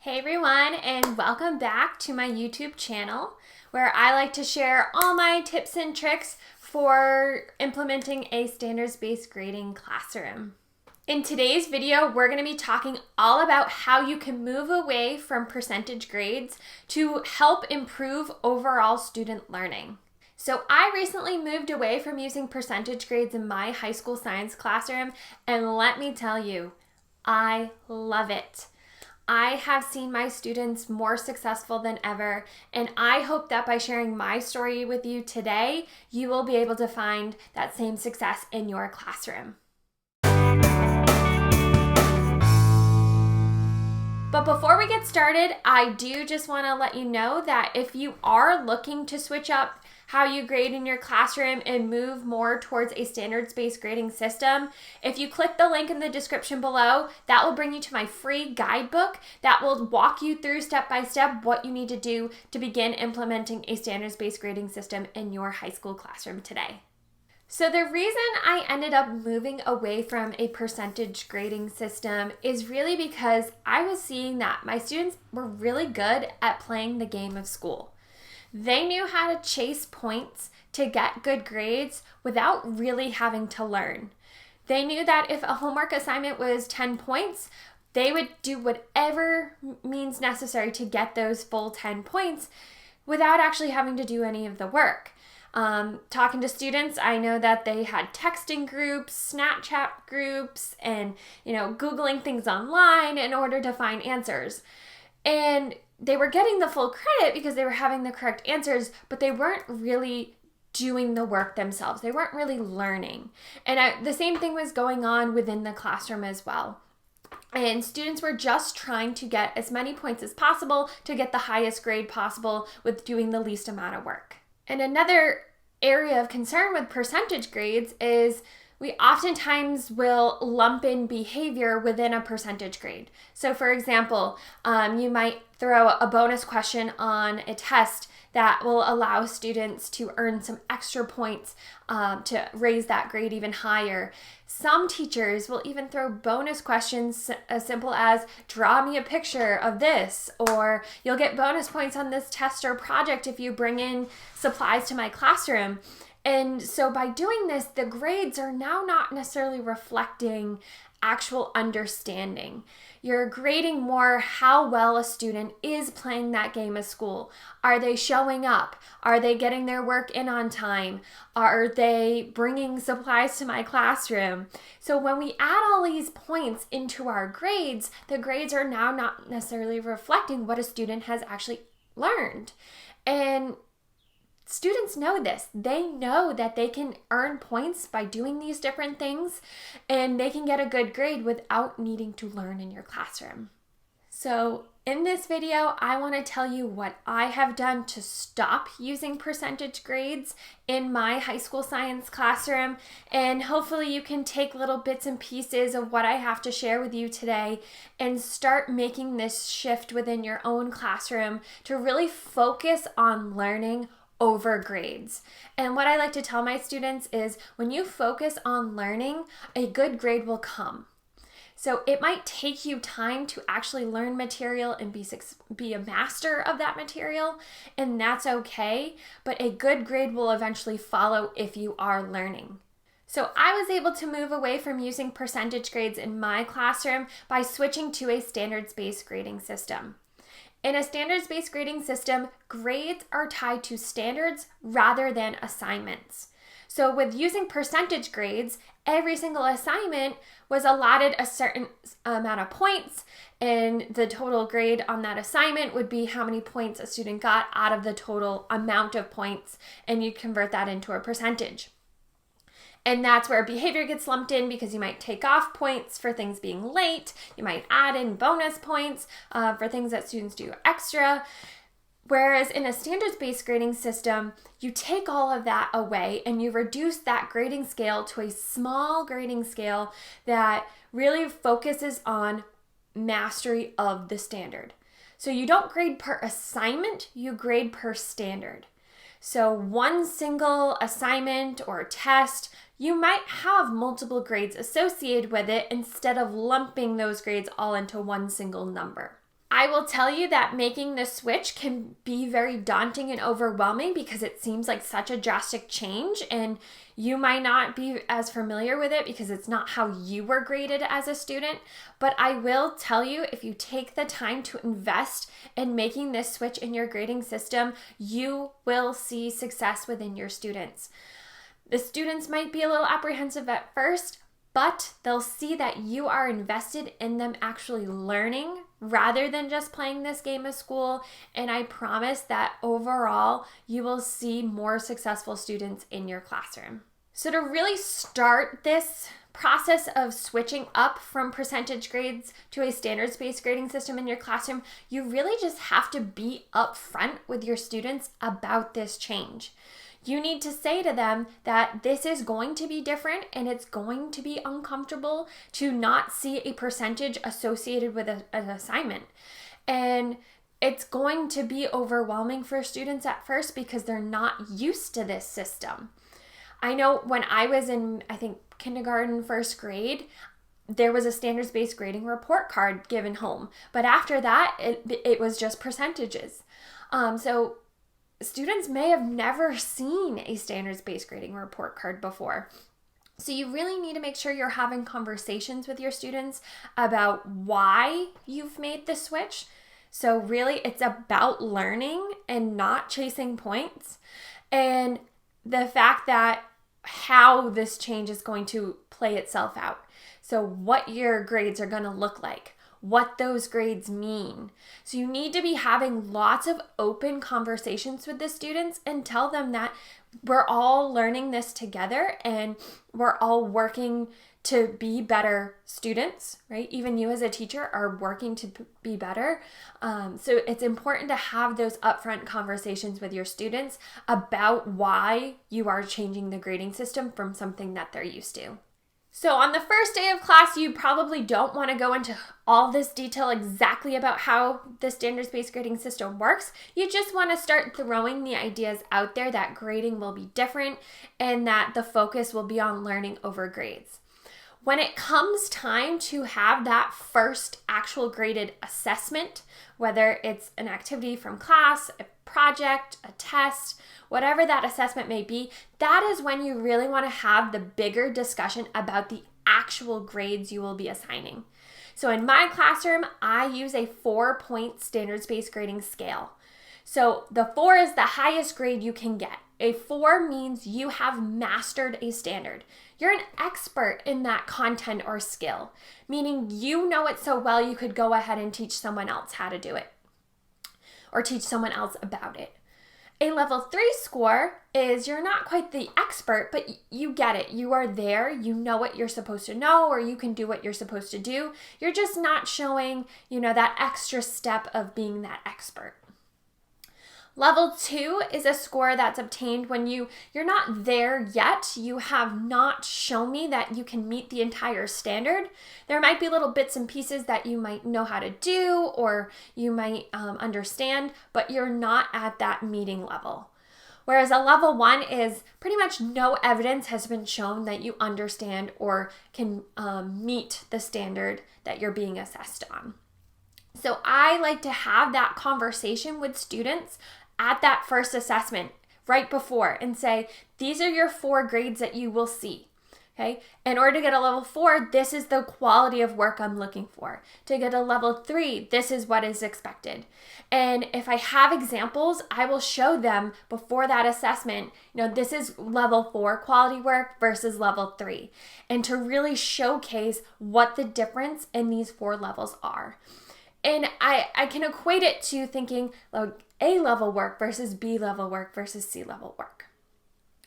Hey everyone, and welcome back to my YouTube channel where I like to share all my tips and tricks for implementing a standards-based grading classroom. In today's video, we're going to be talking all about how you can move away from percentage grades to help improve overall student learning. So I recently moved away from using percentage grades in my high school science classroom, and let me tell you, I love it. I have seen my students more successful than ever, and I hope that by sharing my story with you today, you will be able to find that same success in your classroom. But before we get started, I do just want to let you know that if you are looking to switch up how you grade in your classroom and move more towards a standards-based grading system, if you click the link in the description below, that will bring you to my free guidebook that will walk you through step by step what you need to do to begin implementing a standards-based grading system in your high school classroom today. So the reason I ended up moving away from a percentage grading system is really because I was seeing that my students were really good at playing the game of school. They knew how to chase points to get good grades without really having to learn. They knew that if a homework assignment was 10 points, they would do whatever means necessary to get those full 10 points without actually having to do any of the work. Talking to students, I know that they had texting groups, Snapchat groups, and Googling things online in order to find answers. And they were getting the full credit because they were having the correct answers, but they weren't really doing the work themselves. They weren't really learning. And the same thing was going on within the classroom as well. And students were just trying to get as many points as possible to get the highest grade possible with doing the least amount of work. And another area of concern with percentage grades is we oftentimes will lump in behavior within a percentage grade. So for example, you might throw a bonus question on a test that will allow students to earn some extra points to raise that grade even higher. Some teachers will even throw bonus questions as simple as draw me a picture of this, or you'll get bonus points on this test or project if you bring in supplies to my classroom. And so by doing this, the grades are now not necessarily reflecting actual understanding. You're grading more how well a student is playing that game of school. Are they showing up? Are they getting their work in on time? Are they bringing supplies to my classroom? So when we add all these points into our grades, the grades are now not necessarily reflecting what a student has actually learned. And students know this. They know that they can earn points by doing these different things, and they can get a good grade without needing to learn in your classroom. So in this video, I want to tell you what I have done to stop using percentage grades in my high school science classroom, and hopefully you can take little bits and pieces of what I have to share with you today and start making this shift within your own classroom to really focus on learning over grades. And what I like to tell my students is when you focus on learning, a good grade will come. So it might take you time to actually learn material and be a master of that material, and that's okay, but a good grade will eventually follow if you are learning. So I was able to move away from using percentage grades in my classroom by switching to a standards-based grading system. In a standards-based grading system, grades are tied to standards rather than assignments. So with using percentage grades, every single assignment was allotted a certain amount of points, and the total grade on that assignment would be how many points a student got out of the total amount of points, and you convert that into a percentage. And that's where behavior gets lumped in because you might take off points for things being late. You might add in bonus points for things that students do extra. Whereas in a standards-based grading system, you take all of that away and you reduce that grading scale to a small grading scale that really focuses on mastery of the standard. So you don't grade per assignment, you grade per standard. So one single assignment or test, you might have multiple grades associated with it instead of lumping those grades all into one single number. I will tell you that making the switch can be very daunting and overwhelming because it seems like such a drastic change, and you might not be as familiar with it because it's not how you were graded as a student. But I will tell you, if you take the time to invest in making this switch in your grading system, you will see success within your students. The students might be a little apprehensive at first, but they'll see that you are invested in them actually learning rather than just playing this game of school. And I promise that overall, you will see more successful students in your classroom. So to really start this process of switching up from percentage grades to a standards-based grading system in your classroom, you really just have to be upfront with your students about this change. You need to say to them that this is going to be different and it's going to be uncomfortable to not see a percentage associated with an assignment. And it's going to be overwhelming for students at first because they're not used to this system. I know when I was in, kindergarten, first grade, there was a standards-based grading report card given home. But after that, it was just percentages. So students may have never seen a standards-based grading report card before. So you really need to make sure you're having conversations with your students about why you've made the switch. So really, it's about learning and not chasing points. And the fact that how this change is going to play itself out. So what your grades are going to look like, what those grades mean. So you need to be having lots of open conversations with the students and tell them that we're all learning this together and we're all working to be better students, right? Even you as a teacher are working to be better. So it's important to have those upfront conversations with your students about why you are changing the grading system from something that they're used to. So on the first day of class, you probably don't want to go into all this detail exactly about how the standards-based grading system works. You just want to start throwing the ideas out there that grading will be different and that the focus will be on learning over grades. When it comes time to have that first actual graded assessment, whether it's an activity from class, a project, a test, whatever that assessment may be, that is when you really want to have the bigger discussion about the actual grades you will be assigning. So in my classroom, I use a 4-point standards-based grading scale. So the 4 is the highest grade you can get. A 4 means you have mastered a standard. You're an expert in that content or skill, meaning you know it so well you could go ahead and teach someone else how to do it or teach someone else about it. A level 3 score is you're not quite the expert, but you get it. You are there. You know what you're supposed to know, or you can do what you're supposed to do. You're just not showing, that extra step of being that expert. Level 2 is a score that's obtained when you're not there yet. You have not shown me that you can meet the entire standard. There might be little bits and pieces that you might know how to do or you might understand, but you're not at that meeting level. Whereas a level 1 is pretty much no evidence has been shown that you understand or can meet the standard that you're being assessed on. So I like to have that conversation with students at that first assessment right before and say, these are your 4 grades that you will see. Okay. In order to get a level 4, this is the quality of work I'm looking for. To get a level 3, this is what is expected. And if I have examples, I will show them before that assessment, this is level 4 quality work versus level 3. And to really showcase what the difference in these 4 levels are. And I can equate it to thinking like A-level work versus B-level work versus C-level work.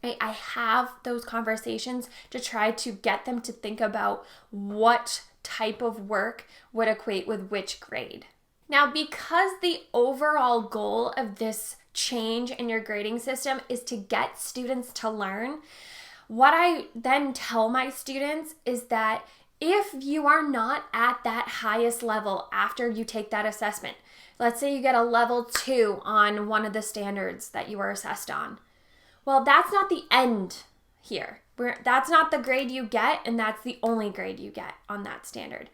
I have those conversations to try to get them to think about what type of work would equate with which grade. Now, because the overall goal of this change in your grading system is to get students to learn, what I then tell my students is that if you are not at that highest level after you take that assessment, let's say you get a level 2 on one of the standards that you were assessed on. Well, that's not the end here. That's not the grade you get, and that's the only grade you get on that standard.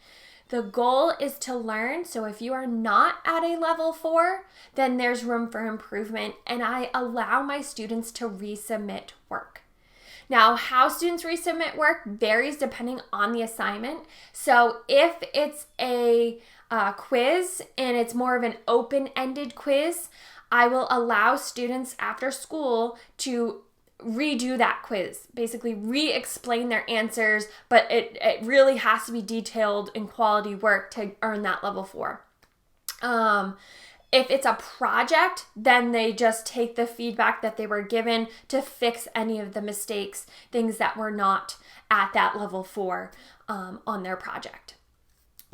The goal is to learn. So if you are not at a level 4, then there's room for improvement, and I allow my students to resubmit work. Now, how students resubmit work varies depending on the assignment. So if it's a quiz and it's more of an open-ended quiz, I will allow students after school to redo that quiz, basically re-explain their answers, but it really has to be detailed and quality work to earn that level 4. If it's a project, then they just take the feedback that they were given to fix any of the mistakes, things that were not at that level 4 on their project.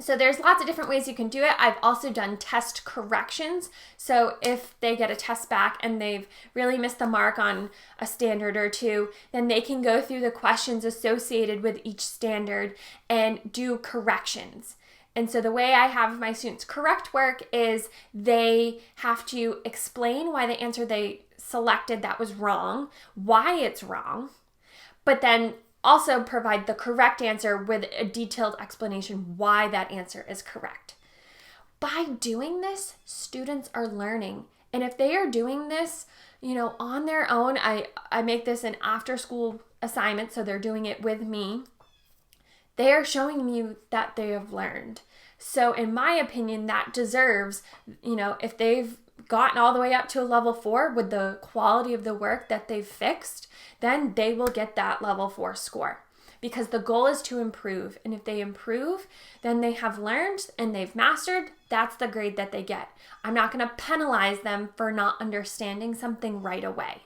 So there's lots of different ways you can do it. I've also done test corrections. So if they get a test back and they've really missed the mark on a standard or two, then they can go through the questions associated with each standard and do corrections. And so the way I have my students correct work is they have to explain why the answer they selected that was wrong, why it's wrong, but then also provide the correct answer with a detailed explanation why that answer is correct. By doing this, students are learning. And if they are doing this, on their own, I make this an after-school assignment, so they're doing it with me. They are showing you that they have learned. So in my opinion, that deserves, if they've gotten all the way up to a level 4 with the quality of the work that they've fixed, then they will get that level 4 score, because the goal is to improve. And if they improve, then they have learned and they've mastered. That's the grade that they get. I'm not going to penalize them for not understanding something right away.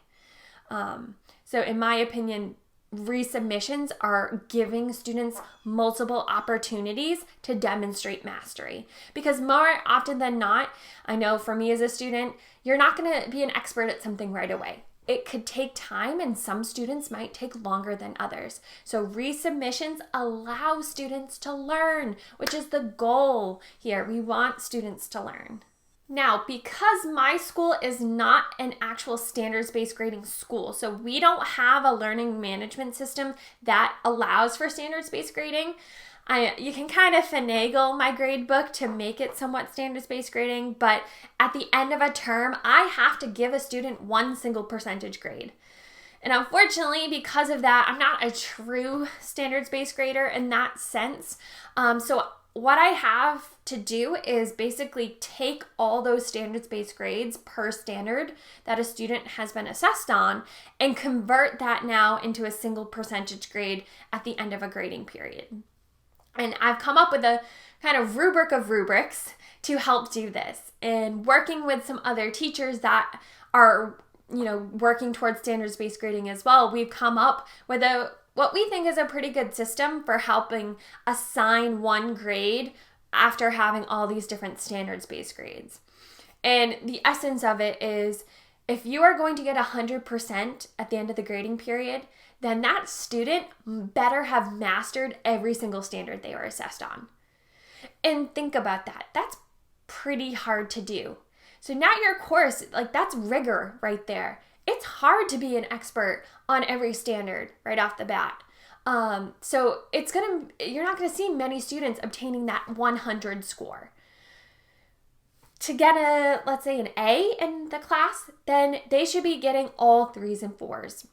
So in my opinion, resubmissions are giving students multiple opportunities to demonstrate mastery, because more often than not, I know for me as a student, you're not going to be an expert at something right away. It could take time, and some students might take longer than others. So resubmissions allow students to learn, which is the goal here. We want students to learn. Now, because my school is not an actual standards-based grading school, so we don't have a learning management system that allows for standards-based grading, you can kind of finagle my grade book to make it somewhat standards-based grading, but at the end of a term, I have to give a student one single percentage grade. And unfortunately, because of that, I'm not a true standards-based grader in that sense. So what I have to do is basically take all those standards-based grades per standard that a student has been assessed on and convert that now into a single percentage grade at the end of a grading period. And I've come up with a kind of rubric of rubrics to help do this. And working with some other teachers that are, working towards standards-based grading as well, we've come up with what we think is a pretty good system for helping assign one grade after having all these different standards-based grades. And the essence of it is, if you are going to get 100% at the end of the grading period, then that student better have mastered every single standard they were assessed on. And think about that. That's pretty hard to do. So now your course, that's rigor right there. It's hard to be an expert on every standard right off the bat. So you're not going to see many students obtaining that 100 score. To get let's say an A in the class, then they should be getting all 3s and 4s,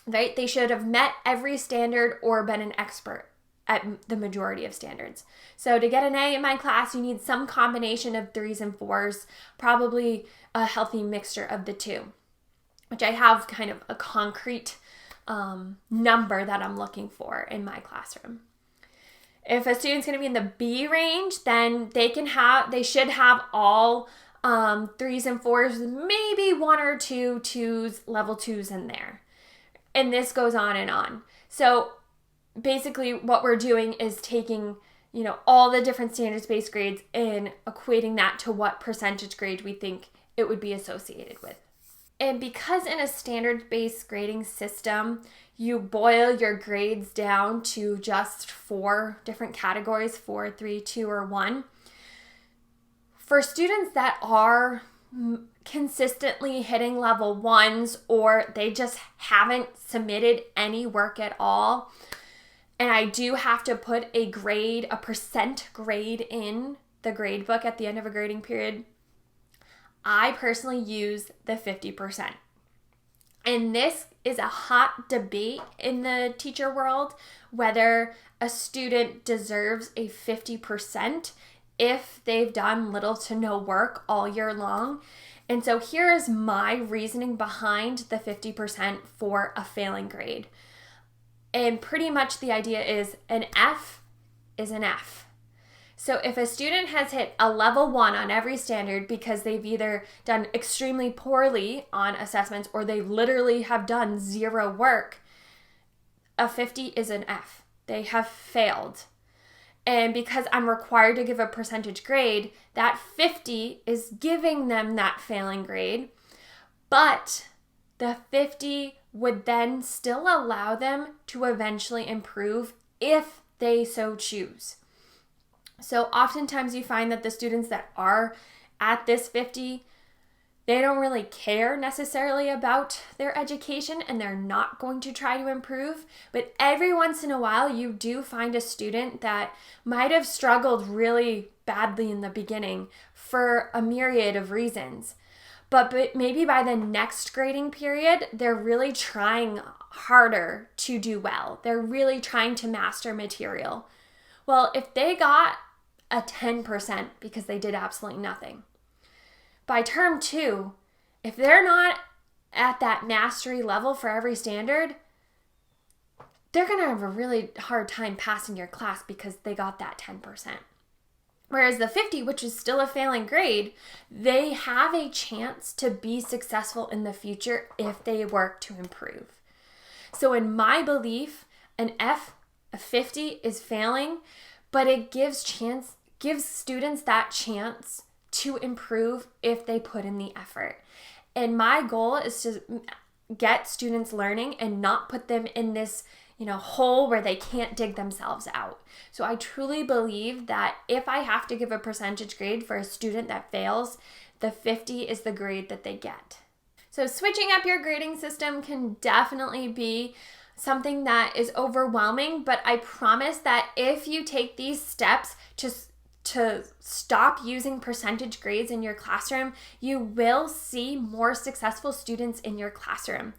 right? They should have met every standard or been an expert at the majority of standards. So to get an A in my class, you need some combination of 3s and 4s, probably a healthy mixture of the two, which I have kind of a concrete number that I'm looking for in my classroom. If a student's going to be in the B range, then they should have all 3s and 4s, maybe 1 or 2 2s, level 2s in there. And this goes on and on. So basically what we're doing is taking, all the different standards-based grades and equating that to what percentage grade we think it would be associated with. And because in a standard-based grading system, you boil your grades down to just 4 different categories, 4, 3, 2, or 1. For students that are consistently hitting level 1s, or they just haven't submitted any work at all, and I do have to put a grade, a percent grade in the grade book at the end of a grading period, I personally use the 50%. And this is a hot debate in the teacher world, whether a student deserves a 50% if they've done little to no work all year long. And so here is my reasoning behind the 50% for a failing grade. And pretty much the idea is an F is an F. So if a student has hit a level 1 on every standard because they've either done extremely poorly on assessments or they literally have done zero work, a 50 is an F. They have failed. And because I'm required to give a percentage grade, that 50 is giving them that failing grade. But the 50 would then still allow them to eventually improve if they so choose. So oftentimes you find that the students that are at this 50, they don't really care necessarily about their education and they're not going to try to improve. But every once in a while, you do find a student that might have struggled really badly in the beginning for a myriad of reasons. But maybe by the next grading period, they're really trying harder to do well. They're really trying to master material. Well, if they got a 10% because they did absolutely nothing, by term 2, if they're not at that mastery level for every standard, they're going to have a really hard time passing your class because they got that 10%. Whereas the 50, which is still a failing grade, they have a chance to be successful in the future if they work to improve. So in my belief, an F, a 50 is failing, but it gives students that chance to improve if they put in the effort. And my goal is to get students learning and not put them in this, hole where they can't dig themselves out. So I truly believe that if I have to give a percentage grade for a student that fails, the 50 is the grade that they get. So switching up your grading system can definitely be something that is overwhelming, but I promise that if you take these steps to stop using percentage grades in your classroom, you will see more successful students in your classroom.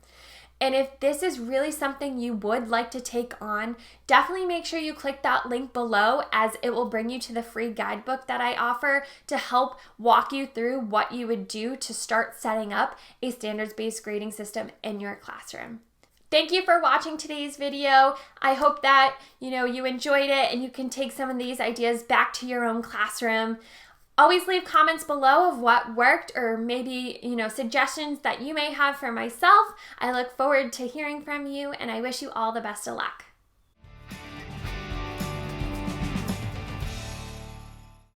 And if this is really something you would like to take on, definitely make sure you click that link below, as it will bring you to the free guidebook that I offer to help walk you through what you would do to start setting up a standards-based grading system in your classroom. Thank you for watching today's video. I hope that you enjoyed it and you can take some of these ideas back to your own classroom. Always leave comments below of what worked, or maybe suggestions that you may have for myself. I look forward to hearing from you, and I wish you all the best of luck.